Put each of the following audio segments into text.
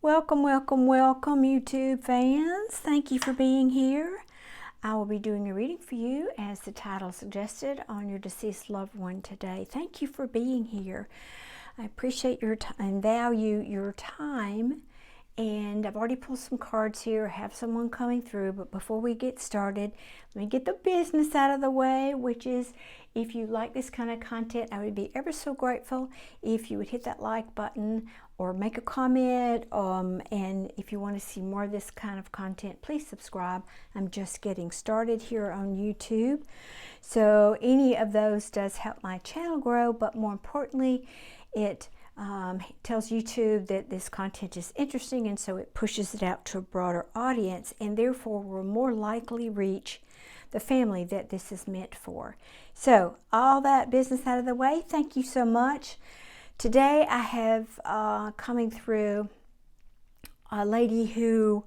Welcome, welcome, welcome, YouTube fans. Thank you for being here. I will be doing a reading for you, as the title suggested, on your deceased loved one today. Thank you for being here. I appreciate your time and value your time. And I've already pulled some cards here. I have someone coming through, but before we get started, let me get the business out of the way, which is, if you like this kind of content, I would be ever so grateful if you would hit that like button or make a comment. And if you want to see more of this kind of content, please subscribe. I'm just getting started here on YouTube. So any of those does help my channel grow, but more importantly, it tells YouTube that this content is interesting, and so it pushes it out to a broader audience, and therefore will more likely reach the family that this is meant for. So all that business out of the way, thank you so much. Today I have coming through a lady who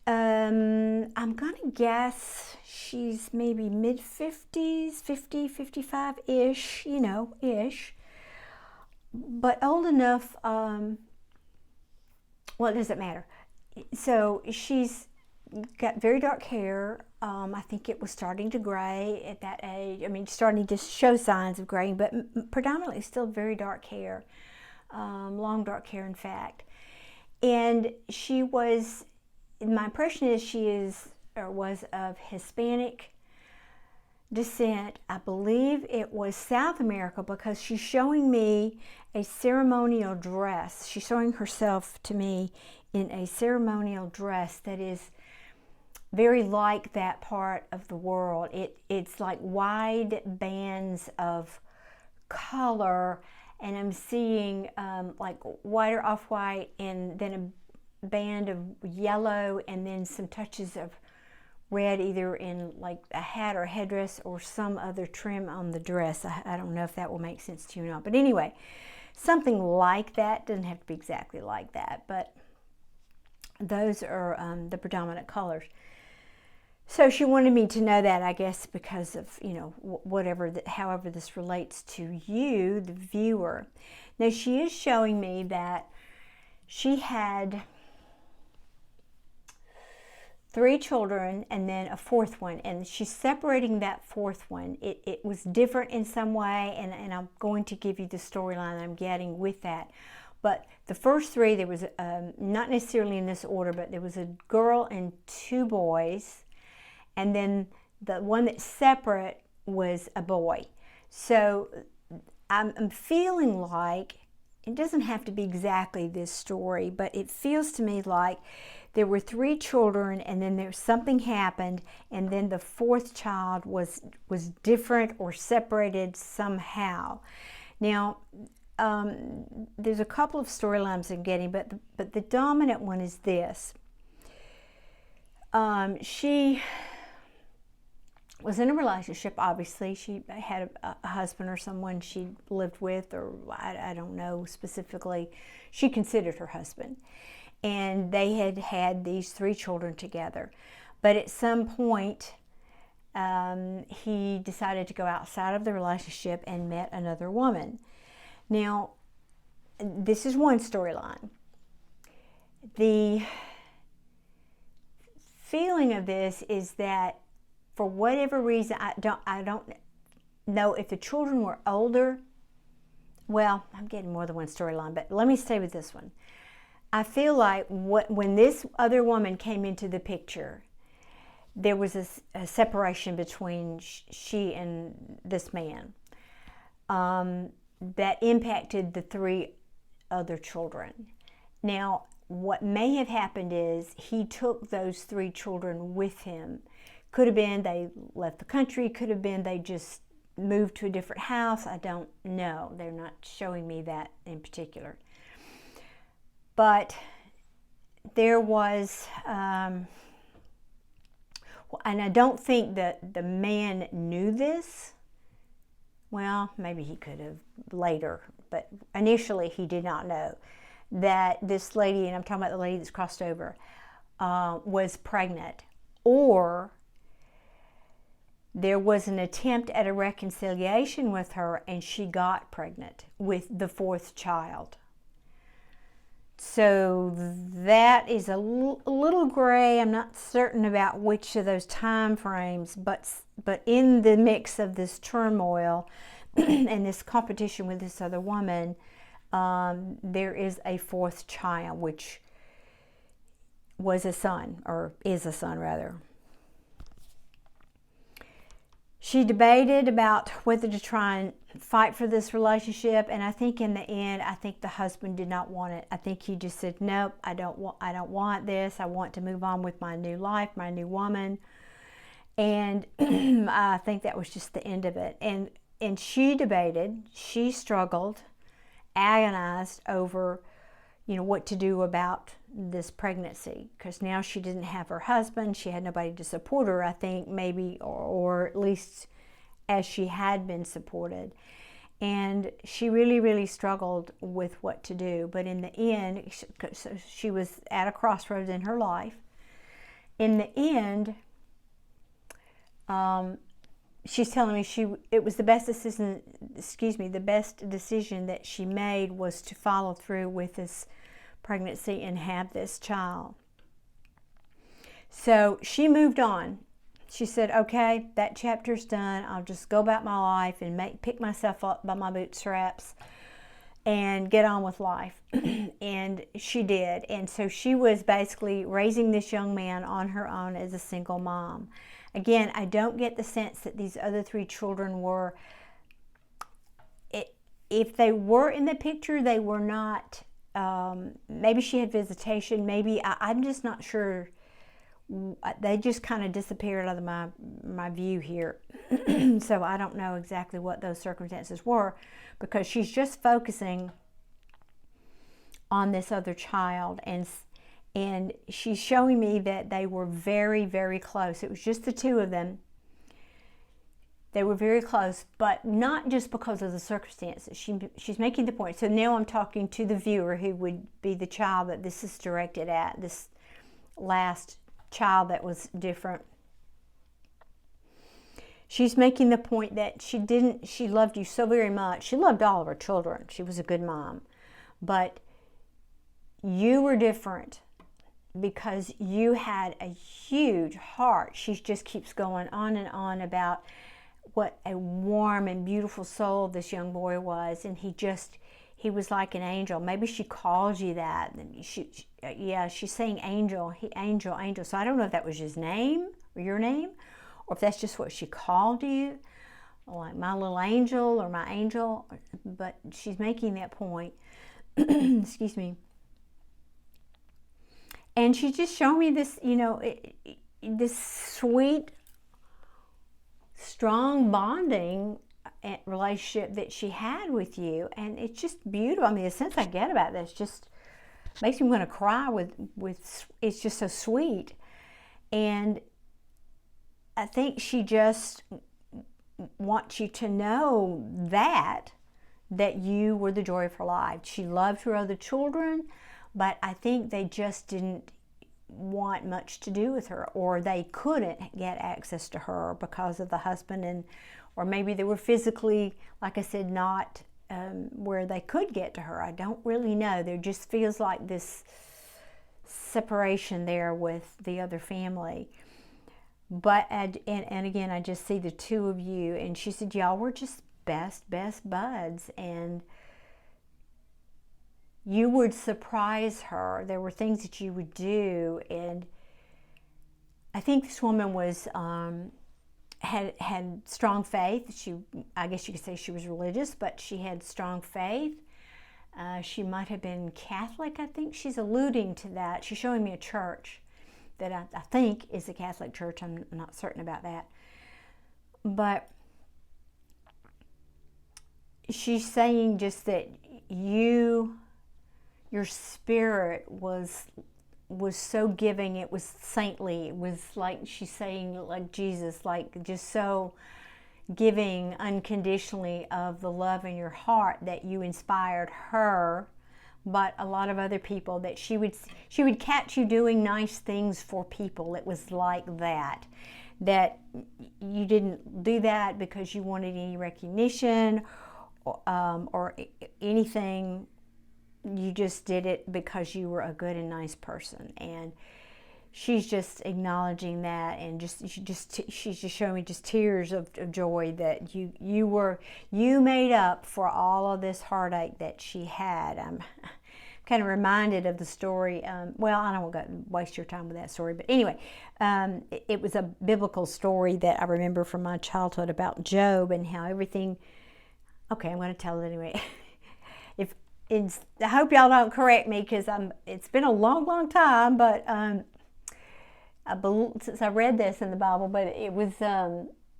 I'm gonna guess she's maybe mid-50s, 50, 55-ish, ish. But old enough, well, it doesn't matter. So she's got very dark hair. I think it was starting to gray at that age. I mean, starting to show signs of graying, but predominantly still very dark hair. Long dark hair, in fact. And she was, my impression is she is, or was, of Hispanic descent. I believe it was South America, because she's showing me a ceremonial dress. She's showing herself to me in a ceremonial dress that is very like that part of the world. It's like wide bands of color, and I'm seeing like white or off-white, and then a band of yellow, and then some touches of red, either in like a hat or headdress or some other trim on the dress. I don't know if that will make sense to you or not, but anyway, something like that. Doesn't have to be exactly like that, but those are the predominant colors. So she wanted me to know that, I guess, because of, whatever, however this relates to you, the viewer. Now, she is showing me that she had 3 children and then a 4th one, and she's separating that 4th one. It was different in some way, and I'm going to give you the storyline I'm getting with that. But the first 3, there was, not necessarily in this order, but there was a girl and 2 boys, and then the one that's separate was a boy. So I'm feeling like, it doesn't have to be exactly this story, but it feels to me like there were 3 children, and then something happened, and then the 4th child was different or separated somehow. Now, there's a couple of storylines I'm getting, but the dominant one is this. She was in a relationship, obviously. She had a husband or someone she lived with, or I don't know specifically. She considered her husband. And they had had these 3 children together. But at some point, he decided to go outside of the relationship and met another woman. Now, this is one storyline. The feeling of this is that, for whatever reason, I don't know if the children were older. Well, I'm getting more than one storyline, but let me stay with this one. I feel like when this other woman came into the picture, there was a separation between she and this man that impacted the 3 other children. Now, what may have happened is he took those 3 children with him. Could have been they left the country, could have been they just moved to a different house. I don't know. They're not showing me that in particular. But there was, and I don't think that the man knew this. Well, maybe he could have later, but initially he did not know that this lady, and I'm talking about the lady that's crossed over, was pregnant, or there was an attempt at a reconciliation with her, and she got pregnant with the 4th child. So that is a little gray. I'm not certain about which of those time frames, but in the mix of this turmoil and this competition with this other woman, there is a fourth child, which was a son, or is a son rather. She debated about whether to try and fight for this relationship, and I think in the end, I think the husband did not want it. I think he just said, "Nope, I don't want this. I want to move on with my new life, my new woman." And I think that was just the end of it. And she debated, she struggled, agonized over, what to do about this pregnancy, because now she didn't have her husband. She had nobody to support her, I think, maybe, or at least as she had been supported. And she really, really struggled with what to do. But in the end, she was at a crossroads in her life. In the end, she's telling me it was the best decision. The best decision that she made was to follow through with this pregnancy and have this child. So she moved on. She said, "Okay, that chapter's done. I'll just go about my life and pick myself up by my bootstraps and get on with life." And she did. And so she was basically raising this young man on her own as a single mom. Again, I don't get the sense that these other three children were, if they were in the picture, they were not. Maybe she had visitation. Maybe, I'm just not sure. They just kind of disappeared out of my view here. So I don't know exactly what those circumstances were, because she's just focusing on this other child, and she's showing me that they were very, very close. It was just the two of them. They were very close, but not just because of the circumstances. She's making the point. So now I'm talking to the viewer, who would be the child that this is directed at, this last child that was different. She's making the point that she loved you so very much. She loved all of her children. She was a good mom. But you were different because you had a huge heart. She just keeps going on and on about what a warm and beautiful soul this young boy was, and he was like an angel. Maybe she calls you that. She's saying angel, angel. So I don't know if that was his name or your name, or if that's just what she called you, like my little angel or my angel. But she's making that point. Excuse me. And she's just showing me this, this sweet, strong bonding relationship that she had with you. And it's just beautiful. I mean, the sense I get about this just makes me want to cry with it's just so sweet. And I think she just wants you to know that you were the joy of her life. She loved her other children, but I think they just didn't want much to do with her, or they couldn't get access to her because of the husband, or maybe they were physically, like I said, not where they could get to her. I don't really know. There just feels like this separation there with the other family. But and again, I just see the two of you, and she said y'all were just best buds, and you would surprise her. There were things that you would do, and I think this woman was had strong faith. I guess you could say she was religious, but she had strong faith. She might have been Catholic. I think she's alluding to that. She's showing me a church that I think is a Catholic church. I'm not certain about that, but she's saying just that your spirit was so giving. It was saintly. It was like she's saying, like Jesus, like just so giving unconditionally of the love in your heart that you inspired her, but a lot of other people, that she would catch you doing nice things for people. It was like that you didn't do that because you wanted any recognition or anything you just did it because you were a good and nice person. And she's just acknowledging that, and she's just showing me just tears of joy that you made up for all of this heartache that she had. I'm kind of reminded of the story. Well, I don't want to waste your time with that story, but anyway, it was a biblical story that I remember from my childhood about Job and how everything. Okay, I'm going to tell it anyway. I hope y'all don't correct me, because it's been a long time, but since I read this in the Bible, but it was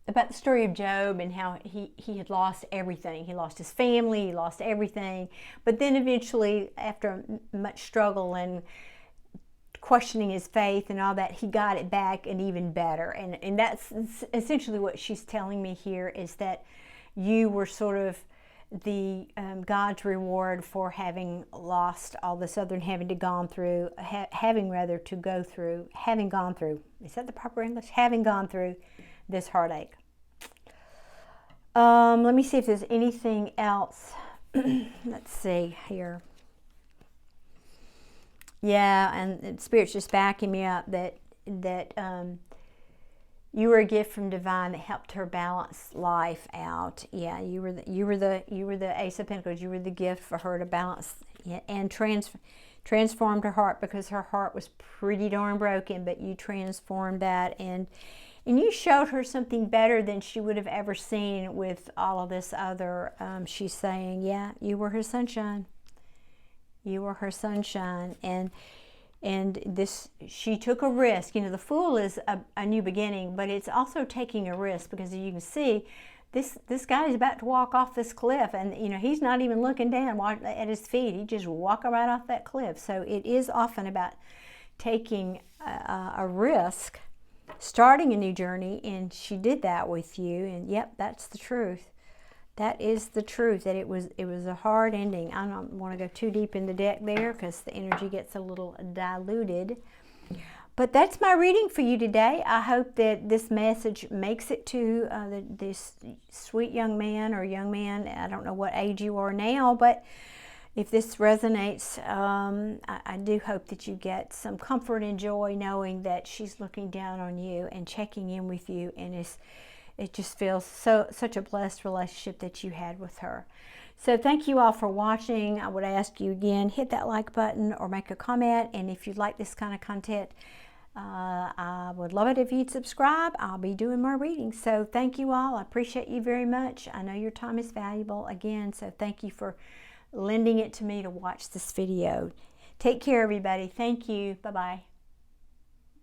about the story of Job and how he had lost everything. He lost his family, he lost everything, but then eventually, after much struggle and questioning his faith and all that, he got it back and even better. And that's essentially what she's telling me here, is that you were sort of the God's reward for having lost all this other and having gone through, is that the proper English? Having gone through this heartache. Let me see if there's anything else. Let's see here. Yeah, and Spirit's just backing me up that you were a gift from divine that helped her balance life out. Yeah, you were the Ace of Pentacles. You were the gift for her to balance and transformed her heart, because her heart was pretty darn broken. But you transformed that, and you showed her something better than she would have ever seen with all of this other. She's saying, yeah, you were her sunshine. You were her sunshine, and this, she took a risk. You know, the Fool is a new beginning, but it's also taking a risk, because as you can see, this guy is about to walk off this cliff, and you know, he's not even looking down at his feet. He just walking right off that cliff. So it is often about taking a risk, starting a new journey, and she did that with you. And yep, that's the truth. That is the truth, that it was a hard ending. I don't want to go too deep in the deck there, because the energy gets a little diluted. But that's my reading for you today. I hope that this message makes it to this sweet young man or young man. I don't know what age you are now, but if this resonates, I do hope that you get some comfort and joy knowing that she's looking down on you and checking in with you, and it just feels such a blessed relationship that you had with her. So thank you all for watching. I would ask you again, hit that like button or make a comment. And if you like this kind of content, I would love it if you'd subscribe. I'll be doing more readings. So thank you all. I appreciate you very much. I know your time is valuable again. So thank you for lending it to me to watch this video. Take care, everybody. Thank you. Bye-bye.